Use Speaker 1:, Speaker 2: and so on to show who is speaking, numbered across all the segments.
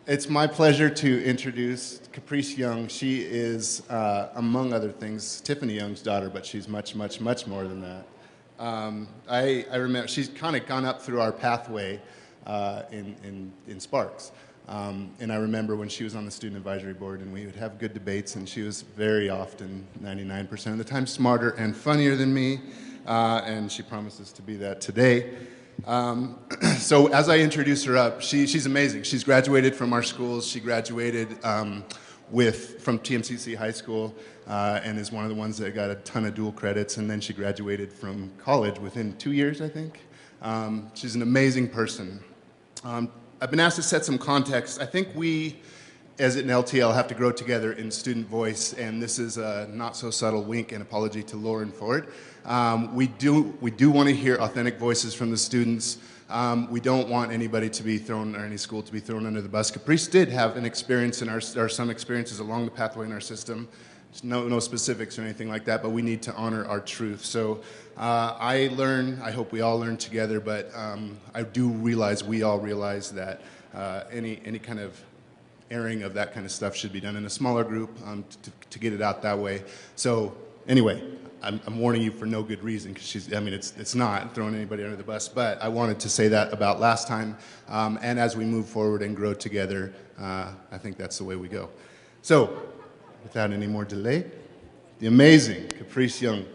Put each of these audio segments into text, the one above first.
Speaker 1: It's my pleasure to introduce KaPreace Young. She is, among other things, Tiffany Young's daughter, but she's much, much, much more than that. I remember she's kind of gone up through our pathway in Sparks. And I remember when she was on the student advisory board and we would have good debates, and she was very often, 99% of the time, smarter and funnier than me. And she promises to be that today. So as I introduce her up, she's amazing. She's graduated from our schools. She graduated from TMCC High School and is one of the ones that got a ton of dual credits. And then she graduated from college within 2 years, I think. She's an amazing person. I've been asked to set some context. I think we, as an LTL, have to grow together in student voice, and this is a not-so-subtle wink and apology to Lauren for it. We do want to hear authentic voices from the students. We don't want anybody to be thrown, or any school to be thrown under the bus. KaPreace did have an experience or some experiences along the pathway in our system. There's no specifics or anything like that, but we need to honor our truth. So I hope we all learn together, but I do realize, we all realize that any kind of airing of that kind of stuff should be done in a smaller group to get it out that way. So anyway, I'm warning you for no good reason, because it's not throwing anybody under the bus, but I wanted to say that about last time. And as we move forward and grow together, I think that's the way we go. So without any more delay, the amazing KaPreace Young.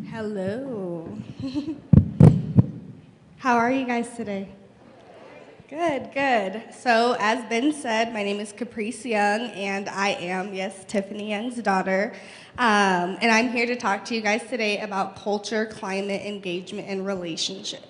Speaker 2: Hello. How are you guys today? Good, good. So as Ben said, my name is KaPreace Young, and I am, yes, Tiffany Young's daughter. And I'm here to talk to you guys today about culture, climate, engagement, and relationships.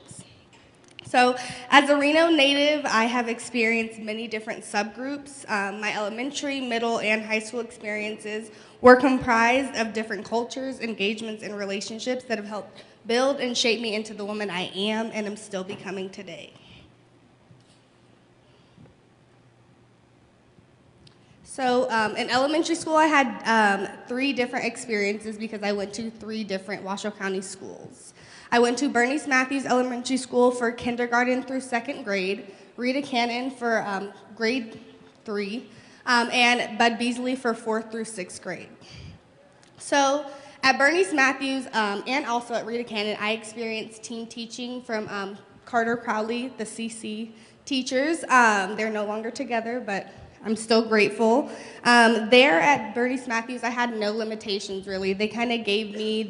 Speaker 2: So as a Reno native, I have experienced many different subgroups. My elementary, middle, and high school experiences were comprised of different cultures, engagements, and relationships that have helped build and shape me into the woman I am and am still becoming today. So in elementary school, I had 3 different experiences because I went to 3 different Washoe County schools. I went to Bernice Matthews Elementary School for kindergarten through 2nd grade, Rita Cannon for grade 3, and Bud Beasley for 4th through 6th grade. So at Bernice Matthews and also at Rita Cannon, I experienced team teaching from Carter Crowley, the CC teachers. They're no longer together, but I'm still grateful. There at Bernice Matthews, I had no limitations, really. They kind of gave me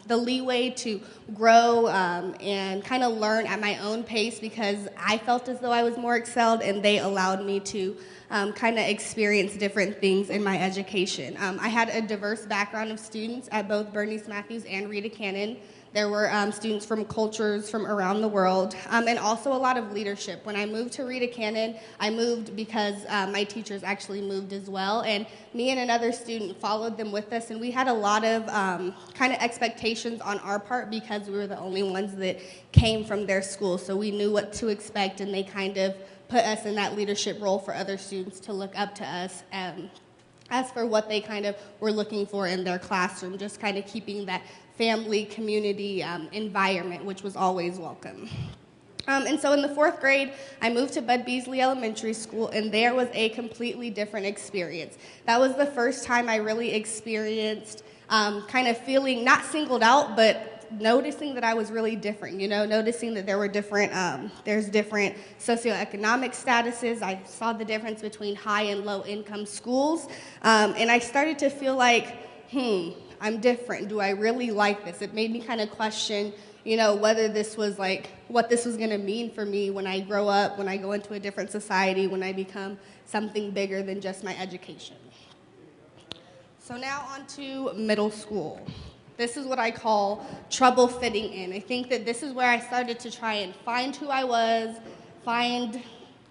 Speaker 2: the leeway to grow and kind of learn at my own pace, because I felt as though I was more excelled, and they allowed me to kind of experience different things in my education. I had a diverse background of students at both Bernice Matthews and Rita Cannon. There were students from cultures from around the world, and also a lot of leadership. When I moved to Rita Cannon, I moved because my teachers actually moved as well, and me and another student followed them with us, and we had a lot of kind of expectations on our part because we were the only ones that came from their school, so we knew what to expect, and they kind of put us in that leadership role for other students to look up to us as for what they kind of were looking for in their classroom, just kind of keeping that family, community environment, which was always welcome. And so in the 4th grade, I moved to Bud Beasley Elementary School, and there was a completely different experience. That was the first time I really experienced kind of feeling not singled out, but noticing that I was really different, noticing that there were there's different socioeconomic statuses. I saw the difference between high and low income schools, and I started to feel like, I'm different. Do I really like this? It made me kind of question, whether this was what this was going to mean for me when I grow up, when I go into a different society, when I become something bigger than just my education. So now on to middle school. This is what I call trouble fitting in. I think that this is where I started to try and find who I was, find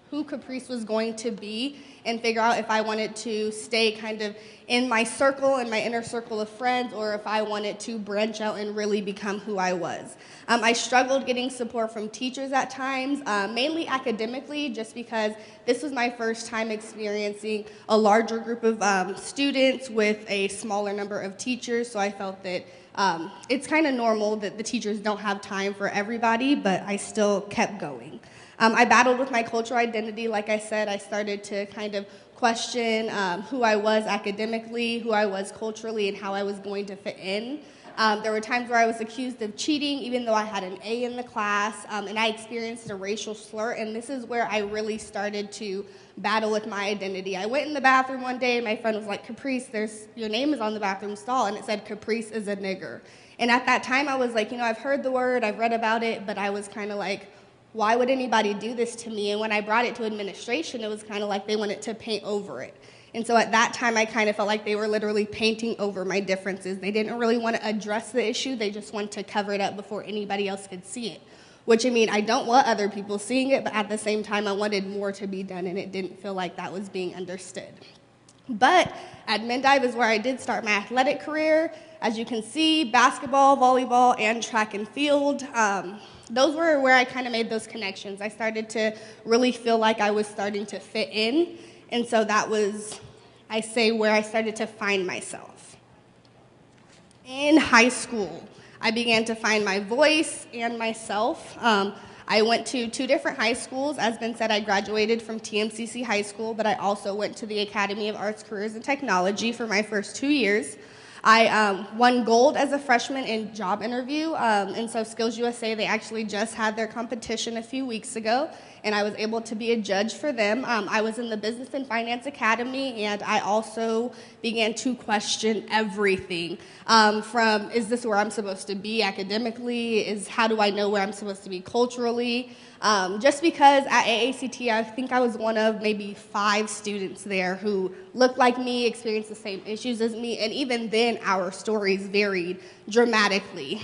Speaker 2: who KaPreace was going to be, and figure out if I wanted to stay kind of in my circle, in my inner circle of friends, or if I wanted to branch out and really become who I was. I struggled getting support from teachers at times, mainly academically, just because this was my first time experiencing a larger group of students with a smaller number of teachers, so I felt that It's kind of normal that the teachers don't have time for everybody, but I still kept going. I battled with my cultural identity. Like I said, I started to kind of question who I was academically, who I was culturally, and how I was going to fit in. There were times where I was accused of cheating, even though I had an A in the class, and I experienced a racial slur, and this is where I really started to battle with my identity. I went in the bathroom one day, and my friend was like, "KaPreace, your name is on the bathroom stall," and it said, "KaPreace is a nigger." And at that time, I was like, I've heard the word, I've read about it, but I was kind of like, why would anybody do this to me? And when I brought it to administration, it was kind of like they wanted to paint over it. And so at that time, I kind of felt like they were literally painting over my differences. They didn't really want to address the issue. They just wanted to cover it up before anybody else could see it. Which, I don't want other people seeing it, but at the same time, I wanted more to be done, and it didn't feel like that was being understood. But admin dive is where I did start my athletic career. As you can see, basketball, volleyball, and track and field. Those were where I kind of made those connections. I started to really feel like I was starting to fit in. And so that was, I say, where I started to find myself. In high school, I began to find my voice and myself. I went to 2 different high schools. As been said, I graduated from TMCC High School, but I also went to the Academy of Arts, Careers, and Technology for my first 2 years. I won gold as a freshman in job interview, and so Skills USA, they actually just had their competition a few weeks ago, and I was able to be a judge for them. I was in the Business and Finance Academy, and I also began to question everything from, is this where I'm supposed to be academically? How do I know where I'm supposed to be culturally? Just because at AACT, I think I was one of maybe 5 students there who looked like me, experienced the same issues as me, and even then our stories varied dramatically.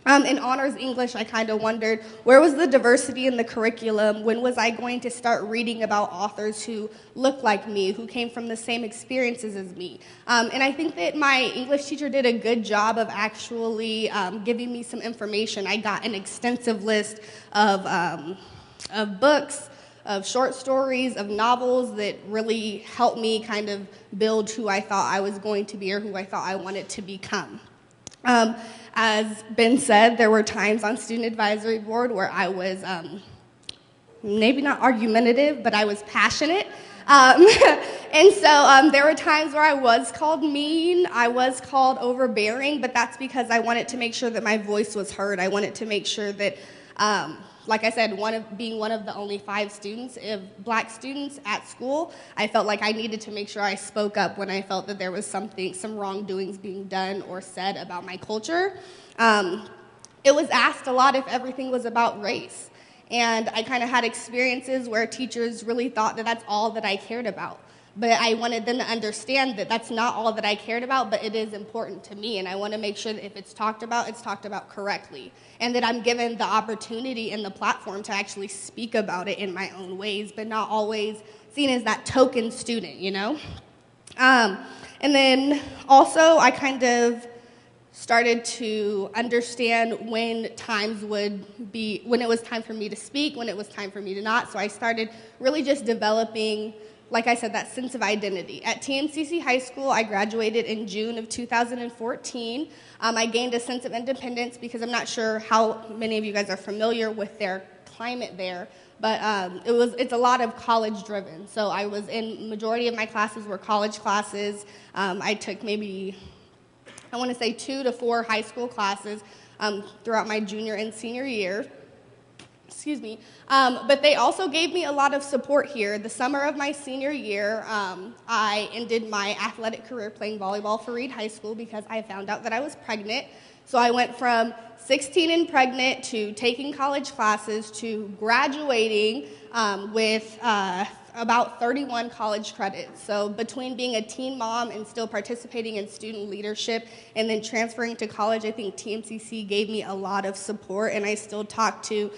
Speaker 2: In honors English, I kind of wondered, where was the diversity in the curriculum? When was I going to start reading about authors who looked like me, who came from the same experiences as me? And I think that my English teacher did a good job of actually giving me some information. I got an extensive list of books, of short stories, of novels that really helped me kind of build who I thought I was going to be or who I thought I wanted to become. As been said, there were times on Student Advisory Board where I was maybe not argumentative, but I was passionate. And so there were times where I was called mean, I was called overbearing, but that's because I wanted to make sure that my voice was heard. I wanted to make sure that, like I said, being one of the only 5 students, black students at school, I felt like I needed to make sure I spoke up when I felt that there was some wrongdoings being done or said about my culture. It was asked a lot if everything was about race. And I kind of had experiences where teachers really thought that that's all that I cared about. But I wanted them to understand that that's not all that I cared about, but it is important to me. And I want to make sure that if it's talked about correctly. And that I'm given the opportunity and the platform to actually speak about it in my own ways, but not always seen as that token student, And then also I kind of started to understand when it was time for me to speak, when it was time for me to not. So I started really just developing, like I said, that sense of identity. At TMCC High School, I graduated in June of 2014. I gained a sense of independence because I'm not sure how many of you guys are familiar with their climate there, but it's a lot of college driven. So I was majority of my classes were college classes. I took maybe, I want to say 2 to 4 high school classes throughout my junior and senior year. Excuse me. But they also gave me a lot of support here. The summer of my senior year, I ended my athletic career playing volleyball for Reed High School because I found out that I was pregnant. So I went from 16 and pregnant to taking college classes to graduating with about 31 college credits. So between being a teen mom and still participating in student leadership and then transferring to college, I think TMCC gave me a lot of support, and I still talk to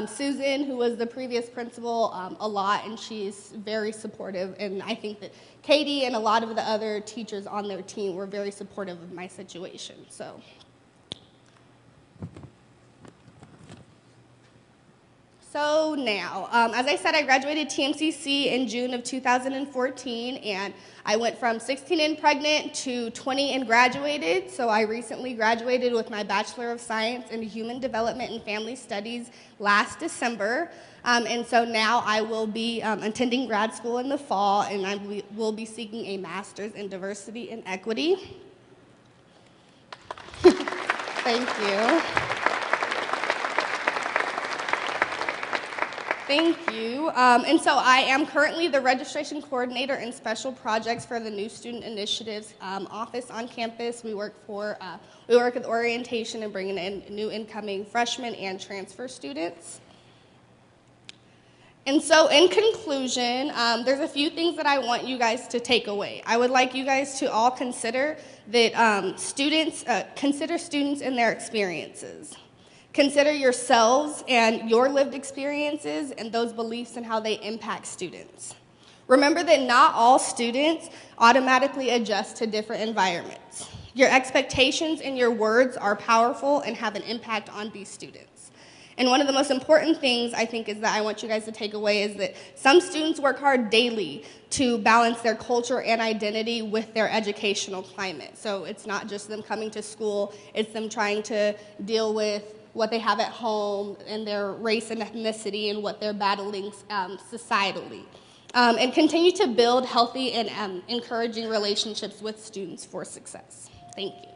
Speaker 2: Susan, who was the previous principal, a lot, and she's very supportive, and I think that Katie and a lot of the other teachers on their team were very supportive of my situation. So So now, as I said, I graduated TMCC in June of 2014, and I went from 16 and pregnant to 20 and graduated. So I recently graduated with my Bachelor of Science in Human Development and Family Studies last December. And so now I will be attending grad school in the fall, and I will be seeking a master's in diversity and equity. Thank you. Thank you. And so I am currently the registration coordinator and special projects for the New Student Initiatives office on campus. We work with orientation and bringing in new incoming freshmen and transfer students. And so in conclusion, there's a few things that I want you guys to take away. I would like you guys to all consider that consider students and their experiences. Consider yourselves and your lived experiences and those beliefs and how they impact students. Remember that not all students automatically adjust to different environments. Your expectations and your words are powerful and have an impact on these students. And one of the most important things I think is that I want you guys to take away is that some students work hard daily to balance their culture and identity with their educational climate. So it's not just them coming to school, it's them trying to deal with what they have at home and their race and ethnicity and what they're battling societally. And continue to build healthy and encouraging relationships with students for success. Thank you.